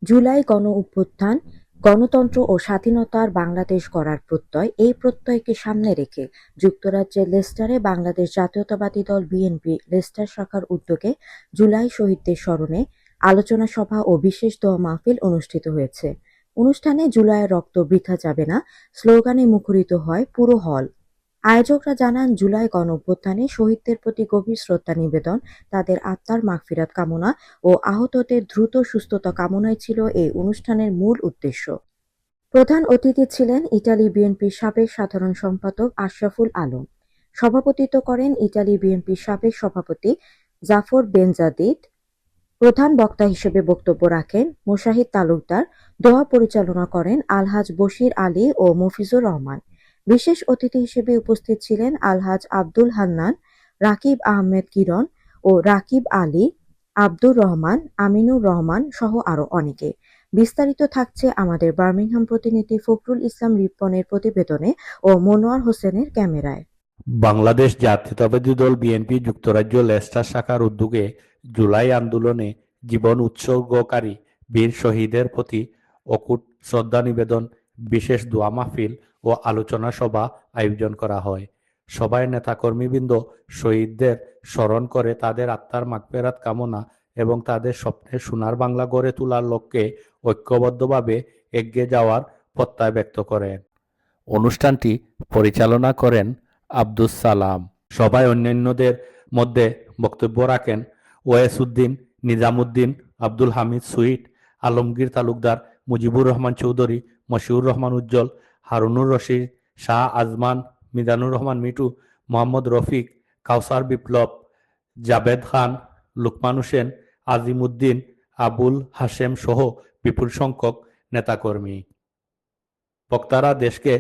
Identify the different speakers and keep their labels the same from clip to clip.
Speaker 1: জুলাই গণঅভ্যুত্থান, গণতন্ত্র ও স্বাধীনতার বাংলাদেশ গড়ার প্রত্যয়, এই প্রত্যয়কে সামনে রেখে যুক্তরাজ্যের লেস্টারে বাংলাদেশ জাতীয়তাবাদী দল বিএনপি লেস্টার শাখার উদ্যোগে জুলাই শহীদদের স্মরণে আলোচনা সভা ও বিশেষ দোয়া মাহফিল অনুষ্ঠিত হয়েছে। অনুষ্ঠানে জুলাইয়ের রক্ত বৃথা যাবে না স্লোগানে মুখরিত হয় পুরো হল। আয়োজকরা জানান, জুলাই গণঅভ্যুত্থানে শহীদদের প্রতি গভীর শ্রদ্ধা নিবেদন, তাদের আত্মার মাগফিরাত কামনা ও আহতদের দ্রুত সুস্থতা কামনাই ছিল এই অনুষ্ঠানের মূল উদ্দেশ্য। প্রধান অতিথি ছিলেন ইতালি বিএনপির সাবেক সাধারণ সম্পাদক আশরাফুল আলম। সভাপতিত্ব করেন ইতালি বিএনপির সাবেক সভাপতি জাফর বেনজাদিদ। প্রধান বক্তা হিসেবে বক্তব্য রাখেন মোশাহিদ তালুকদার। দোয়া পরিচালনা করেন আলহাজ বশির আলী ও মফিজুর রহমান। বিশেষ অতিথি হিসেবে উপস্থিত ছিলেন আলহাজ আব্দুল হান্নান, রাকিব আহমেদ কিরণ ও রাকিব আলী, আব্দুর রহমান, আমিনুর রহমান সহ আরো অনেকে। বিস্তারিত থাকছে আমাদের বার্মিংহাম প্রতিনিধি ফখরুল ইসলাম রিপনের প্রতিবেদনে ও মনোয়ার হোসেনের ক্যামেরায়।
Speaker 2: বাংলাদেশ জাতীয়তাবাদী দল বিএনপি যুক্তরাজ্য লেস্টার শাখার উদ্যোগে জুলাই আন্দোলনে জীবন উৎসর্গকারী বীর শহীদের প্রতি অকুট শ্রদ্ধা নিবেদন, বিশেষ দোয়া মাহফিল ও আলোচনা সভা আয়োজন করা হয়। সভায় নেতাকর্মীবৃন্দ শহীদদের স্মরণ করে তাদের আত্মার মাগফিরাত কামনা এবং তাদের স্বপ্নের সোনার বাংলা গড়ে তোলার লক্ষ্যে ঐক্যবদ্ধভাবে এগিয়ে যাওয়ার প্রত্যয় ব্যক্ত করেন। অনুষ্ঠানটি পরিচালনা করেন আব্দুস সালাম। সভায় অন্যান্যদের মধ্যে বক্তব্য রাখেন ওয়েসউদ্দিন, নিজামুদ্দিন, আব্দুল হামিদ সুইট, আলমগীর তালুকদার, মুজিবুর রহমান চৌধুরী, মশিউর রহমান উজ্জ্বল, হারুনুর রশিদ, শাহ আজমান, মিজানুর রহমান মিঠু, মোহাম্মদ রফিক, কাউসার বিপ্লব, জাবেদ খান, লুকমান হোসেন, আজিম উদ্দিন, আবুল হাশেম সহ বিপুল সংখ্যক নেতাকর্মী। বক্তারা দেশকে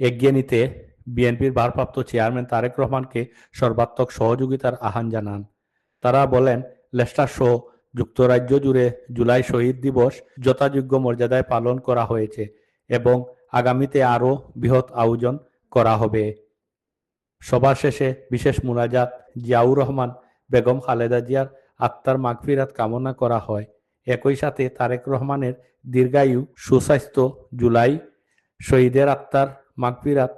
Speaker 2: এগিয়ে নিতে বিএনপির ভারপ্রাপ্ত চেয়ারম্যান তারেক রহমানকে সর্বাত্মক সহযোগিতার আহ্বান জানান। তারা বলেন, লেস্টার সহ যুক্তরাজ্য জুড়ে জুলাই শহীদ দিবস যথাযোগ্য মর্যাদায় পালন করা হয়েছে এবং আগামীতে আরও বৃহৎ আয়োজন করা হবে। সভা শেষে বিশেষ মুনাজাত, জিয়াউর রহমান, বেগম খালেদা জিয়ার আত্মার মাগফিরাত কামনা করা হয়। একই সাথে তারেক রহমানের দীর্ঘায়ু, সুস্বাস্থ্য, জুলাই শহীদের আত্মার মাগফিরাত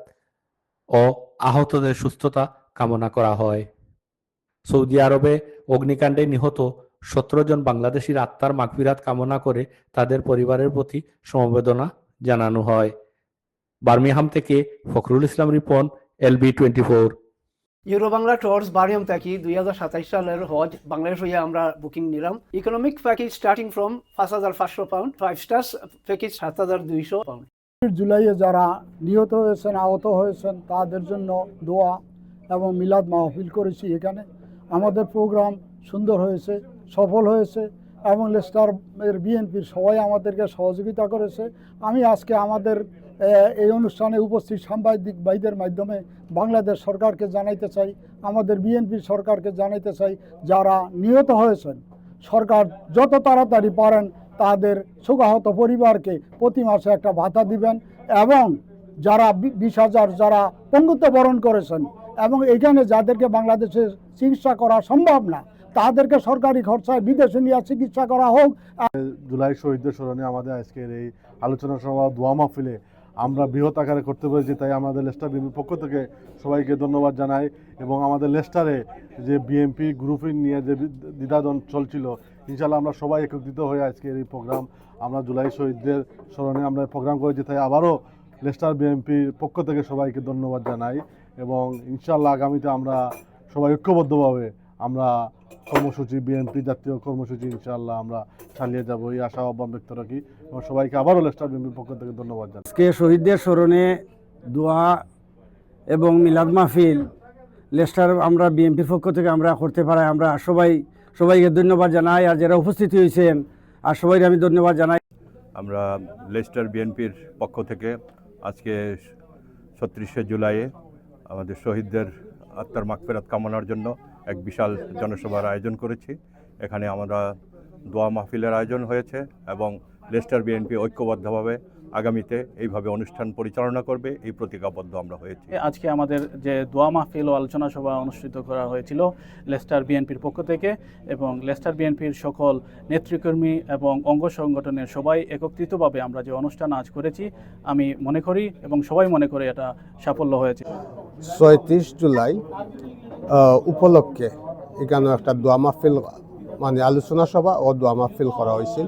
Speaker 2: ও আহতদের সুস্থতা কামনা করা হয়। সৌদি আরবে অগ্নিকাণ্ডে নিহত 17 জন বাংলাদেশির আত্মার মাগফিরাত কামনা করে তাদের পরিবারের প্রতি সমবেদনা জানানো হয়। বার্মিংহাম থেকে Fakhrul Islam Ripon, LB24।
Speaker 3: Euro Bangla tours Birmingham থেকে 2027 সালের হজ বাংলাদেশ হইয়া আমরা বুকিং নিলাম। Economic package starting from 5,500 pound, 5 stars package 7,200 pound.
Speaker 4: জুলাইয়ে যারা নিহত হয়েছেন, আহত হয়েছেন, তাদের জন্য দোয়া এবং মিলাদ মাহফিল করেছি এখানে। আমাদের প্রোগ্রাম সুন্দর হয়েছে, সফল হয়েছে এবং লেস্টার বিএনপির সবাই আমাদেরকে সহযোগিতা করেছে। আমি আজকে আমাদের এই অনুষ্ঠানে উপস্থিত সাংবাদিক ভাইদের মাধ্যমে বাংলাদেশ সরকারকে জানাইতে চাই, আমাদের বিএনপির সরকারকে জানাইতে চাই, যারা নিহত হয়েছেন সরকার যত তাড়াতাড়ি পারেন তাদের শোকাহত পরিবারকে প্রতি মাসে একটা ভাতা দিবেন এবং যারা 20,000 যারা পঙ্গুত্ব বরণ করেছেন এবং এখানে যাদেরকে বাংলাদেশে চিকিৎসা করা সম্ভব না তাদেরকে সরকারি খরচায় বিদেশে নিয়ে চিকিৎসা করা হোক।
Speaker 5: জুলাই শহীদদের স্মরণে আমাদের আজকের এই আলোচনা সভা দোয়া মাহফিলে আমরা বৃহৎ আকারে করতে পেরেছি, তাই আমাদের লেস্টার বিএনপির পক্ষ থেকে সবাইকে ধন্যবাদ জানাই। এবং আমাদের লেস্টারে যে বিএনপি গ্রুপিং নিয়ে যে দ্বিধাদ্বন্দ্ব চলছিল, ইনশাল্লাহ আমরা সবাই একত্রিত হয়ে আজকের এই প্রোগ্রাম আমরা জুলাই শহীদদের স্মরণে আমরা প্রোগ্রাম করেছি, তাই আবারও লেস্টার বিএনপির পক্ষ থেকে সবাইকে ধন্যবাদ জানাই। এবং ইনশাল্লাহ আগামীতে আমরা সবাই ঐক্যবদ্ধভাবে আমরা কর্মসূচি, বিএনপি জাতীয় কর্মসূচি ইনশাআল্লাহ আমরা চালিয়ে যাব, এই আশা আহ্বান ব্যক্ত রাখি এবং সবাইকে আবারও লেস্টার বিএনপির পক্ষ থেকে ধন্যবাদ জানাই।
Speaker 4: আজকে শহীদদের স্মরণে দোয়া এবং মিলাদ মাহফিল লেস্টার আমরা বিএনপির পক্ষ থেকে আমরা করতে পারি। আমরা সবাইকে ধন্যবাদ জানাই, আর যারা উপস্থিত হয়েছেন আর সবাইকে আমি ধন্যবাদ জানাই।
Speaker 6: আমরা লেস্টার বিএনপির পক্ষ থেকে আজকে 36শে জুলাইয়ে আমাদের শহীদদের আত্মার মাগফিরাত কামনার জন্য এক বিশাল জনসভার আয়োজন করেছি। এখানে আমরা দোয়া মাহফিলের আয়োজন হয়েছে এবং লেস্টার বিএনপি ঐক্যবদ্ধভাবে আগামীতে এইভাবে অনুষ্ঠান পরিচালনা করবে এই প্রতিজ্ঞাবদ্ধ আমরা হয়েছি।
Speaker 7: আজকে আমাদের যে দোয়া মাহফিল ও আলোচনা সভা অনুষ্ঠিত করা হয়েছিল লেস্টার বিএনপির পক্ষ থেকে, এবং লেস্টার বিএনপির সকল নেতৃকর্মী এবং অঙ্গ সংগঠনের সবাই একত্রিতভাবে আমরা যে অনুষ্ঠান আজ করেছি, আমি মনে করি এবং সবাই মনে করে এটা সাফল্য হয়েছে।
Speaker 8: ৩৬ জুলাই উপলক্ষে এখানে একটা দোয়া মাহফিল মানে আলোচনা সভা ও দোয়া মাহফিল করা হয়েছিল।